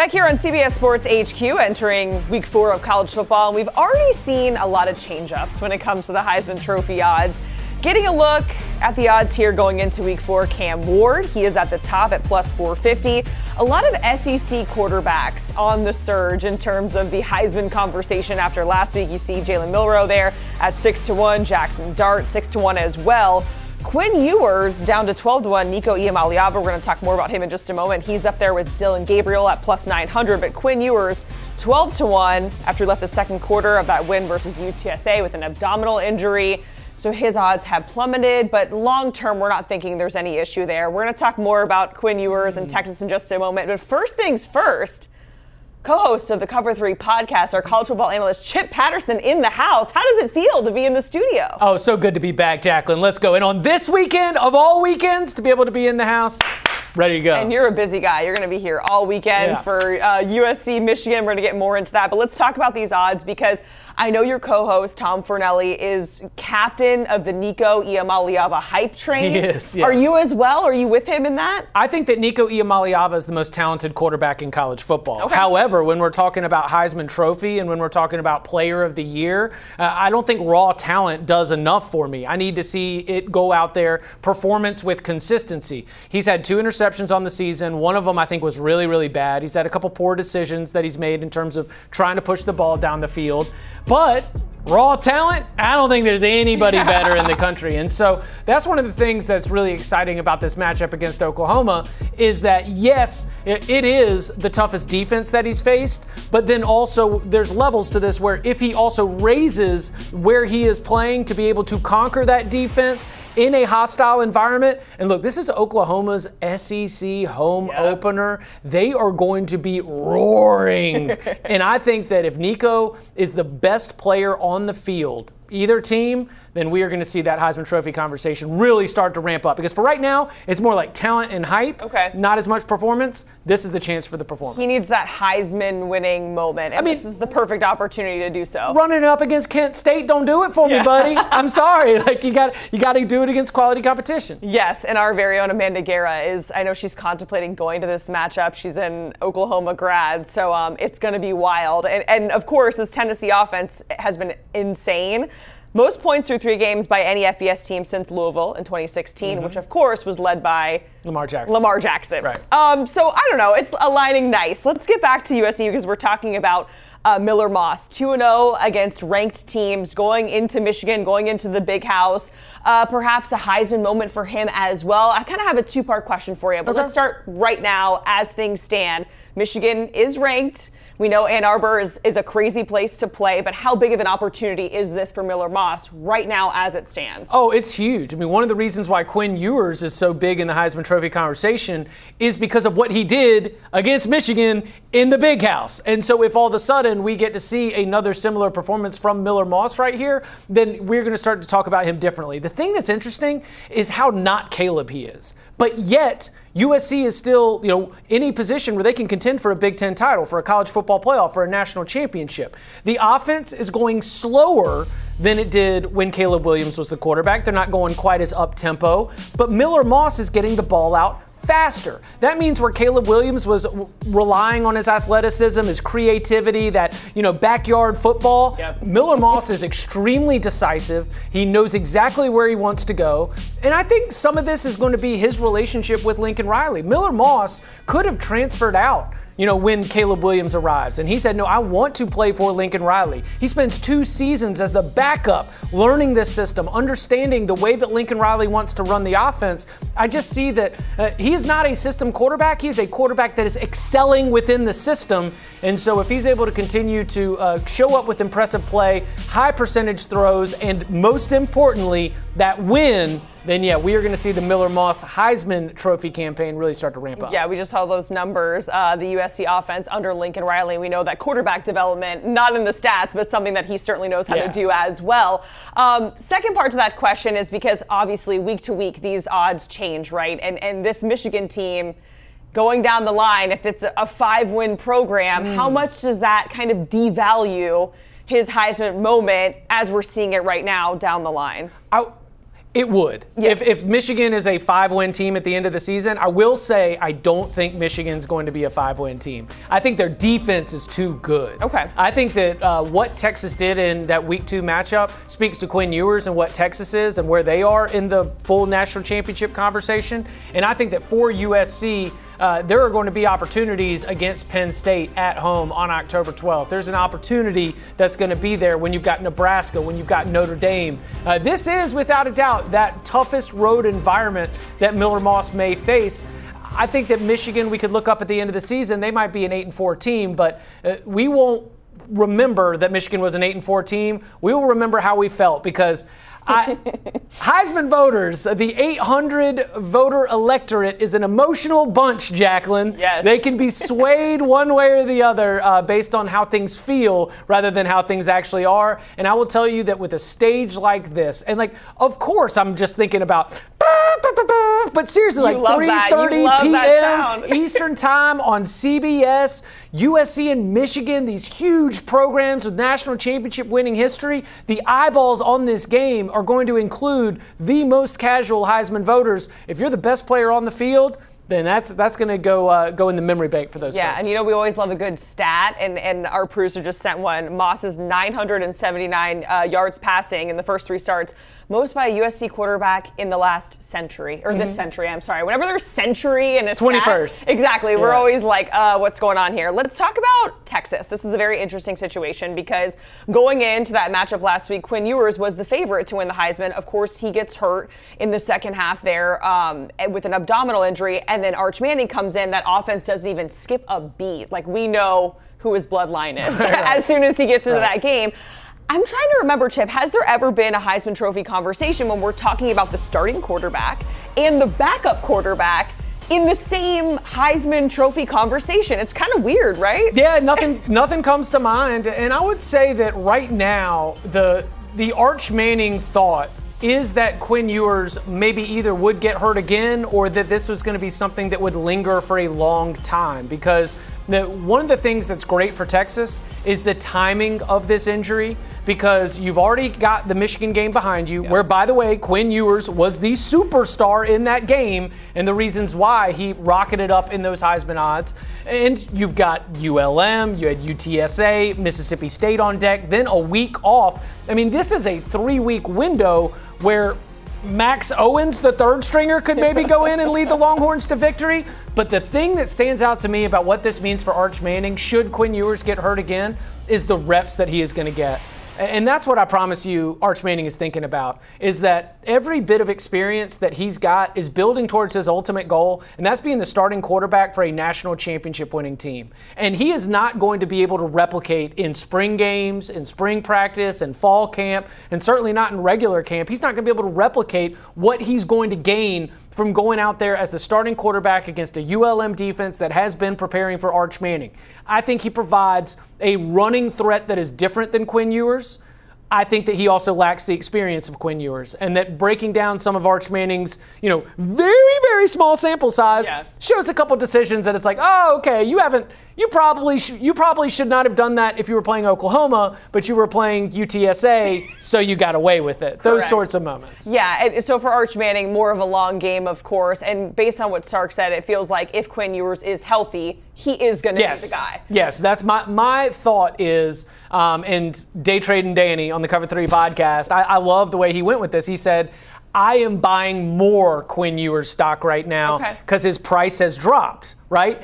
Back here on CBS Sports HQ, entering week 4 of college football, and we've already seen a lot of change-ups when it comes to the Heisman Trophy odds. Getting a look at the odds here going into week 4, Cam Ward, he is at the top at plus 450. A lot of SEC quarterbacks on the surge in terms of the Heisman conversation after last week. You see Jalen Milroe there at 6-1, Jackson Dart 6-1 as well. Quinn Ewers down to 12-1, Nico Iamaleava. We're going to talk more about him in just a moment. He's up there with Dylan Gabriel at plus 900, but Quinn Ewers 12-1 after he left the second quarter of that win versus UTSA with an abdominal injury. So his odds have plummeted, but long term, we're not thinking there's any issue there. We're going to talk more about Quinn Ewers and Texas in just a moment. But first things first, co-host of the Cover 3 podcast, our college football analyst Chip Patterson in the house. How does it feel to be in the studio? Oh, so good to be back, Jacqueline. Let's go. And on this weekend of all weekends, to be able to be in the house, ready to go. And you're a busy guy. You're going to be here all weekend for USC, Michigan. We're going to get more into that. But let's talk about these odds because I know your co-host, Tom Fornelli, is captain of the Nico Iamaleava hype train. Yes. Are you as well? Are you with him in that? I think that Nico Iamaleava is the most talented quarterback in college football. Okay. However, when we're talking about Heisman Trophy and when we're talking about Player of the Year, I don't think raw talent does enough for me. I need to see it go out there, performance with consistency. He's had 2 interceptions on the season. One of them I think was really, really bad. He's had a couple poor decisions that he's made in terms of trying to push the ball down the field. But raw talent, I don't think there's anybody better in the country. And so that's one of the things that's really exciting about this matchup against Oklahoma is that, yes, it is the toughest defense that he's faced, but then also there's levels to this where if he also raises where he is playing to be able to conquer that defense in a hostile environment. And look, this is Oklahoma's SEC home opener. They are going to be roaring. And I think that if Nico is the best player on the field, either team, then we are going to see that Heisman Trophy conversation really start to ramp up. Because for right now, it's more like talent and hype, not as much performance. This is the chance for the performance. He needs that Heisman winning moment, and this is the perfect opportunity to do so. Running up against Kent State, don't do it for me, buddy. I'm sorry. Like you got to do it against quality competition. Yes, and our very own Amanda Guerra I know she's contemplating going to this matchup. She's an Oklahoma grad, so it's going to be wild. And of course, this Tennessee offense has been insane. Most points through 3 games by any FBS team since Louisville in 2016, which of course was led by Lamar Jackson. Right. So I don't know. It's aligning nice. Let's get back to USC because we're talking about Miller Moss, 2-0 against ranked teams, going into Michigan, going into the Big House. Perhaps a Heisman moment for him as well. I kind of have a 2-part question for you, but let's start right now as things stand. Michigan is ranked. We know Ann Arbor is a crazy place to play, but how big of an opportunity is this for Miller Moss right now as it stands? Oh, it's huge. I mean, one of the reasons why Quinn Ewers is so big in the Heisman Trophy conversation is because of what he did against Michigan in the Big House. And so if all of a sudden we get to see another similar performance from Miller Moss right here, then we're going to start to talk about him differently. The thing that's interesting is how not Caleb he is. But yet, USC is still, in a position where they can contend for a Big Ten title, for a college football playoff, for a national championship. The offense is going slower than it did when Caleb Williams was the quarterback. They're not going quite as up-tempo, but Miller Moss is getting the ball out faster. That means where Caleb Williams was relying on his athleticism, his creativity, that, backyard football, Miller Moss is extremely decisive. He knows exactly where he wants to go. And I think some of this is going to be his relationship with Lincoln Riley. Miller Moss could have transferred out when Caleb Williams arrives. And he said, no, I want to play for Lincoln Riley. He spends 2 seasons as the backup, learning this system, understanding the way that Lincoln Riley wants to run the offense. I just see that he is not a system quarterback. He is a quarterback that is excelling within the system. And so if he's able to continue to show up with impressive play, high percentage throws, and most importantly, that win, then we are going to see the Miller Moss Heisman Trophy campaign really start to ramp up. Yeah, we just saw those numbers. The USC offense under Lincoln Riley. We know that quarterback development, not in the stats, but something that he certainly knows how to do as well. Second part to that question is because obviously week to week these odds change, right? And this Michigan team going down the line, if it's a 5-win program, how much does that kind of devalue his Heisman moment as we're seeing it right now down the line? It would. Yeah. If Michigan is a 5-win team at the end of the season, I will say I don't think Michigan's going to be a 5-win team. I think their defense is too good. Okay. I think that what Texas did in that Week 2 matchup speaks to Quinn Ewers and what Texas is and where they are in the full national championship conversation. And I think that for USC, there are going to be opportunities against Penn State at home on October 12th. There's an opportunity that's going to be there when you've got Nebraska, when you've got Notre Dame. This is, without a doubt, that toughest road environment that Miller Moss may face. I think that Michigan, we could look up at the end of the season, they might be an 8-4 team, but we won't remember that Michigan was an 8-4 team. We will remember how we felt because Heisman voters, the 800 voter electorate is an emotional bunch, Jacqueline. Yes. They can be swayed one way or the other based on how things feel rather than how things actually are. And I will tell you that with a stage like this, and like, of course, I'm just thinking about, but seriously, like 3:30 p.m. Eastern time on CBS, USC and Michigan, these huge programs with national championship winning history, the eyeballs on this game are going to include the most casual Heisman voters. If you're the best player on the field, then that's going to go in the memory bank for those Yeah, folks. and you know we always love a good stat, and our producer just sent one. Moss's 979 yards passing in the first 3 starts, most by a USC quarterback in the last century, or this century, I'm sorry. Whenever there's century in a 21st. Stat, exactly, we're always like, what's going on here? Let's talk about Texas. This is a very interesting situation because going into that matchup last week, Quinn Ewers was the favorite to win the Heisman. Of course, he gets hurt in the second half there with an abdominal injury, and then Arch Manning comes in. That offense doesn't even skip a beat. Like, we know who his bloodline is as soon as he gets into that game. I'm trying to remember, Chip, has there ever been a Heisman Trophy conversation when we're talking about the starting quarterback and the backup quarterback in the same Heisman Trophy conversation? It's kind of weird, right? Yeah, nothing comes to mind. And I would say that right now, the Arch Manning thought is that Quinn Ewers maybe either would get hurt again or that this was going to be something that would linger for a long time. Because one of the things that's great for Texas is the timing of this injury, because you've already got the Michigan game behind you, where, by the way, Quinn Ewers was the superstar in that game and the reasons why he rocketed up in those Heisman odds. And you've got ULM, you had UTSA, Mississippi State on deck, then a week off. I mean, this is a 3-week window where Max Owens, the third stringer, could maybe go in and lead the Longhorns to victory. But the thing that stands out to me about what this means for Arch Manning, should Quinn Ewers get hurt again, is the reps that he is going to get. And that's what I promise you Arch Manning is thinking about, is that every bit of experience that he's got is building towards his ultimate goal, and that's being the starting quarterback for a national championship winning team. And he is not going to be able to replicate in spring games, in spring practice, in fall camp, and certainly not in regular camp. He's not going to be able to replicate what he's going to gain from going out there as the starting quarterback against a ULM defense that has been preparing for Arch Manning. I think he provides a running threat that is different than Quinn Ewers. I think that he also lacks the experience of Quinn Ewers, and that breaking down some of Arch Manning's, very, very small sample size shows a couple decisions that it's like, oh, okay, you probably should not have done that if you were playing Oklahoma, but you were playing UTSA, so you got away with it. Those sorts of moments. Yeah, and so for Arch Manning, more of a long game, of course, and based on what Stark said, it feels like if Quinn Ewers is healthy, he is going to be the guy. Yes, that's my thought is, and Day Trade and Danny on the Cover 3 podcast, I love the way he went with this. He said, I am buying more Quinn Ewers stock right now because his price has dropped, right?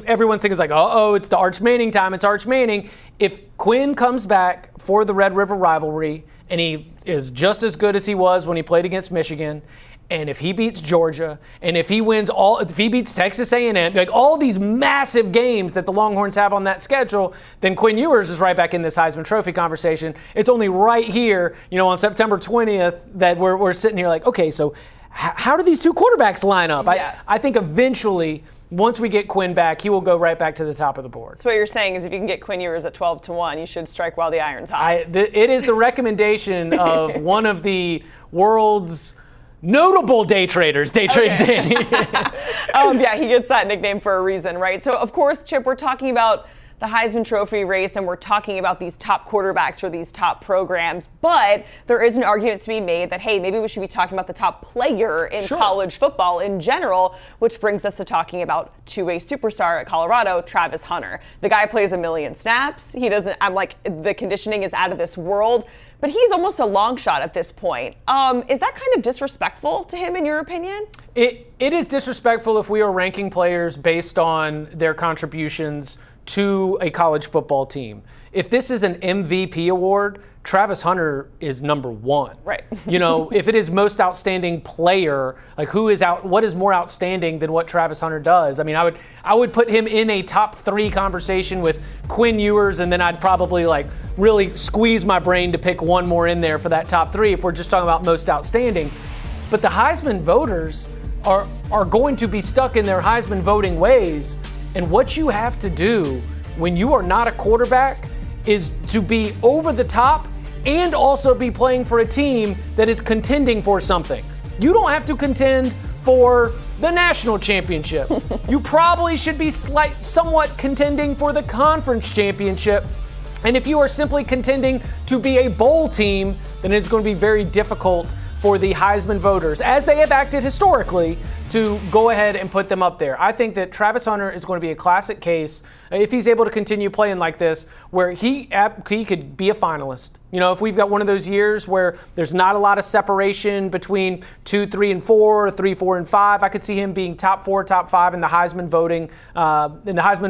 Everyone's thinking, it's the Arch Manning time. It's Arch Manning. If Quinn comes back for the Red River rivalry and he is just as good as he was when he played against Michigan, and if he beats Georgia, and if he beats Texas A&M, like all these massive games that the Longhorns have on that schedule, then Quinn Ewers is right back in this Heisman Trophy conversation. It's only right here, on September 20th that we're sitting here like, okay, so how do these two quarterbacks line up? I think eventually, once we get Quinn back, he will go right back to the top of the board. So what you're saying is if you can get Quinn Ewers at 12-1, you should strike while the iron's hot. It is the recommendation of one of the world's notable day traders, Day Trade Danny. He gets that nickname for a reason, right? So, of course, Chip, we're talking about the Heisman Trophy race and we're talking about these top quarterbacks for these top programs, but there is an argument to be made that, hey, maybe we should be talking about the top player in college football in general, which brings us to talking about two-way superstar at Colorado, Travis Hunter. The guy plays a million snaps. He doesn't, I'm like, the conditioning is out of this world, but he's almost a long shot at this point. Is that kind of disrespectful to him in your opinion? It is disrespectful if we are ranking players based on their contributions to a college football team. If this is an MVP award, Travis Hunter is number one. Right. You know, if it is most outstanding player, like what is more outstanding than what Travis Hunter does? I mean, I would put him in a top 3 conversation with Quinn Ewers, and then I'd probably like really squeeze my brain to pick one more in there for that top 3 if we're just talking about most outstanding. But the Heisman voters are going to be stuck in their Heisman voting ways. And what you have to do when you are not a quarterback is to be over the top and also be playing for a team that is contending for something. You don't have to contend for the national championship. You probably should be somewhat contending for the conference championship. And if you are simply contending to be a bowl team, then it's going to be very difficult for the Heisman voters, as they have acted historically, to go ahead and put them up there. I think that Travis Hunter is going to be a classic case, if he's able to continue playing like this, where he could be a finalist. You know, if we've got one of those years where there's not a lot of separation between 2, 3, and 4, 3, 4, and 5, I could see him being top 4, top 5 in the Heisman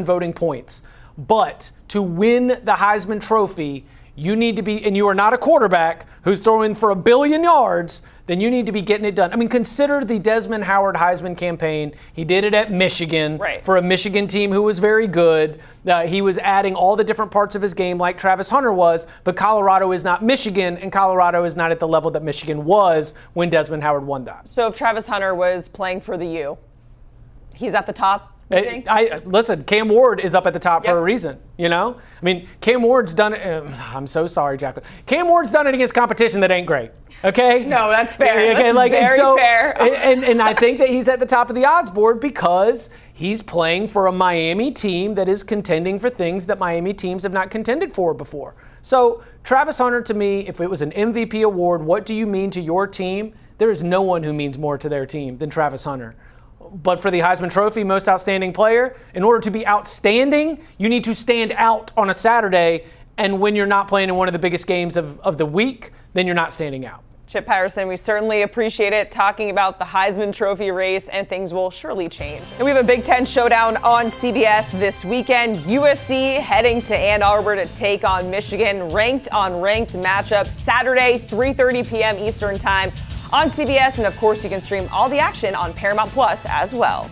voting points. But to win the Heisman Trophy, you need to be, and you are not a quarterback who's throwing for 1 billion yards, then you need to be getting it done. I mean, consider the Desmond Howard Heisman campaign. He did it at Michigan for a Michigan team who was very good. He was adding all the different parts of his game like Travis Hunter was, but Colorado is not Michigan, and Colorado is not at the level that Michigan was when Desmond Howard won that. So if Travis Hunter was playing for the U, he's at the top? Listen, Cam Ward is up at the top for a reason, you know? I mean, Cam Ward's done it. I'm so sorry, Jacqueline. Cam Ward's done it against competition that ain't great, okay? No, that's fair. Okay, that's very fair. And I think that he's at the top of the odds board because he's playing for a Miami team that is contending for things that Miami teams have not contended for before. So Travis Hunter, to me, if it was an MVP award, what do you mean to your team? There is no one who means more to their team than Travis Hunter. But for the Heisman Trophy, most outstanding player, in order to be outstanding, you need to stand out on a Saturday. And when you're not playing in one of the biggest games of the week, then you're not standing out. Chip Patterson, we certainly appreciate it talking about the Heisman Trophy race, and things will surely change. And we have a Big Ten showdown on CBS this weekend. USC heading to Ann Arbor to take on Michigan. Ranked on ranked matchup Saturday, 3:30 p.m. Eastern Time on CBS. And of course, you can stream all the action on Paramount Plus as well.